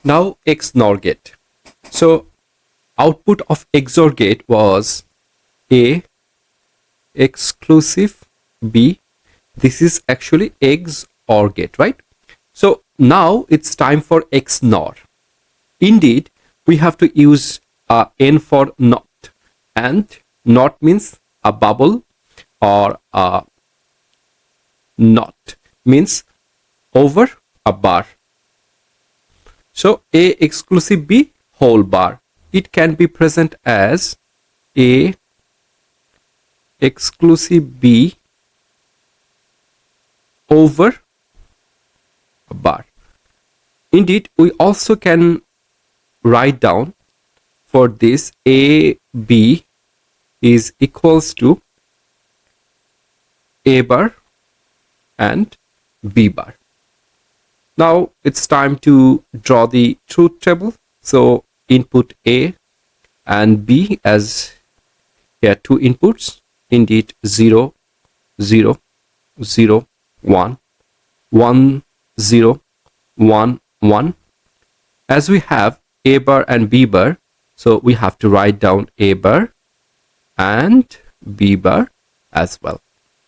Now XNOR gate. So output of XOR gate was A exclusive B. This is actually XOR gate, right? So now it's time for XNOR. Indeed, we have to use N for not, and not means a bubble, or not means over a bar. So A exclusive B whole bar. It can be present as A exclusive B over a bar. Indeed, we also can write down for this A B is equals to A bar and B bar. Now it's time to draw the truth table. So input A and B as here two inputs. Indeed 0, 0, 0, 1, 1, 0, 1, 1. As we have A bar and B bar, so we have to write down A bar and B bar as well.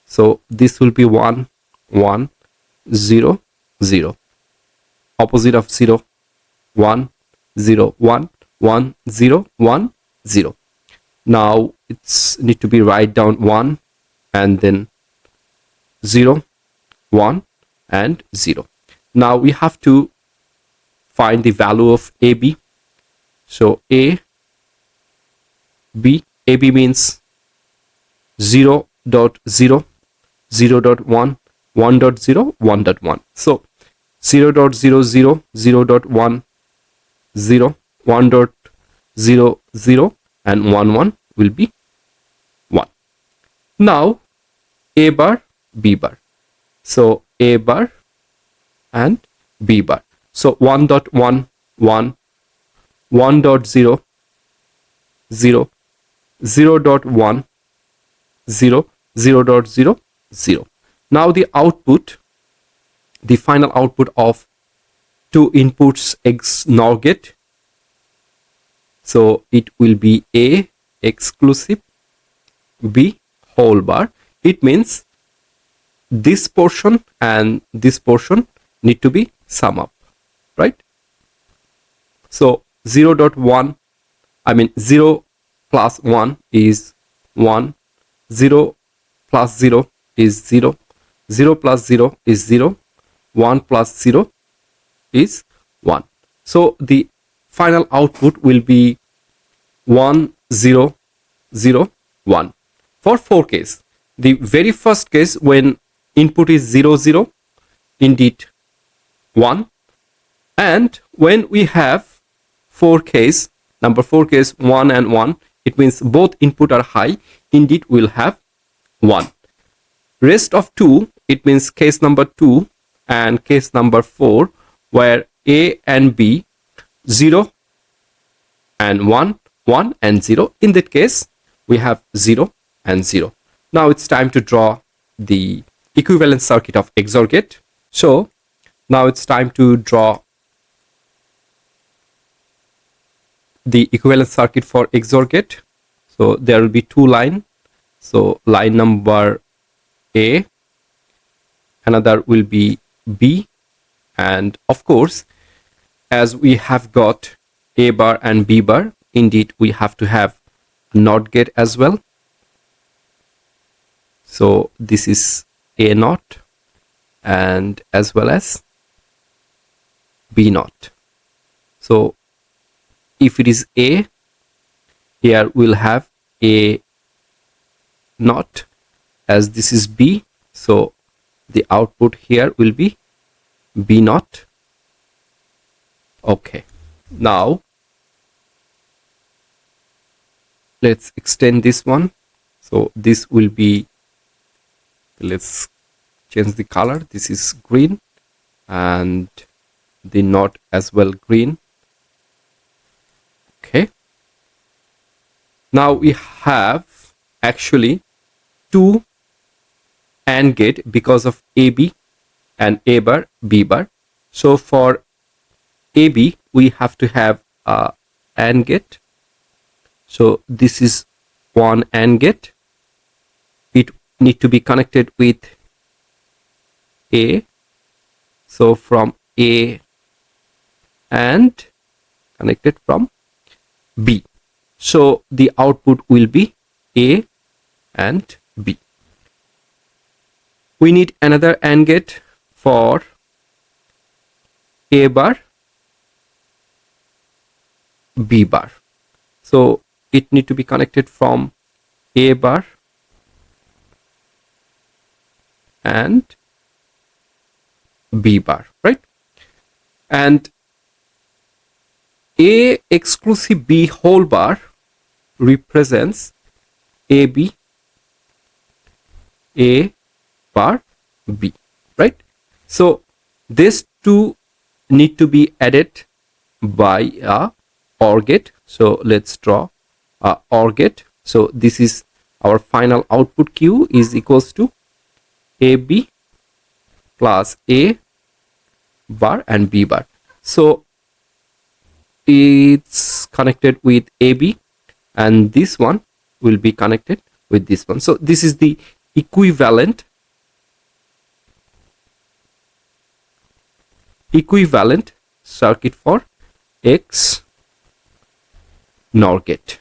So this will be 1, 1, 0, 0. Opposite of 0, 1, 0, 1, 1, 0, 1, 0. Now it's need to be write down 1 and then 0, 1 and 0. Now we have to find the value of AB. So A, B, AB means 0.0, 0.1, 1.0, 1.1. So 0.00, 0.1, 0, 1.00 and 1 will be 1. Now A bar, B bar. So A bar and B bar. So 1.1, 1, 1.0, 0, 0.1, 0, 0.0, 0. Now the output, the final output of two inputs XNOR gate. So it will be A exclusive B whole bar. It means this portion and this portion need to be sum up, right? So 0.1, I mean 0 plus 1 is 1, 0 plus 0 is 0, 0 plus 0 is 0, 1 plus 0 is 1. So the final output will be 1, 0, 0, 1. For 4 case, the very first case when input is 0, 0, indeed 1. And when we have 4 case, number 4 case 1 and 1, it means both input are high, indeed we'll have 1. Rest of 2, it means case number 2 and case number 4, where A and B 0 and 1, 1 and 0. In that case, we have 0 and 0. Now it's time to draw the equivalent circuit of XOR gate. So now it's time to draw the equivalent circuit for XOR gate. So there will be two lines. So line number A, another will be B, and of course, as we have got A bar and B bar, indeed we have to have a NOT gate as well. So this is A NOT and as well as B NOT. So if it is A, here we'll have A NOT, as this is B, so the output here will be B NOT. Okay, now let's extend this one. So this will be, let's change the color. This is green and the NOT as well green. Okay, now we have actually two AND gate because of AB and A bar, B bar. So for AB, we have to have a AND gate. So this is one AND gate. It need to be connected with A. So from A and connected from B. So the output will be A and B. We need another AND gate for A bar, B bar. So it need to be connected from A bar and B bar, right? And A exclusive B whole bar represents AB, A bar, B, right? So these two need to be added by a OR gate. So let's draw a OR gate. So this is our final output Q is equals to AB plus A bar and B bar. So it's connected with AB and this one will be connected with this one. So this is the equivalent circuit for XNOR gate.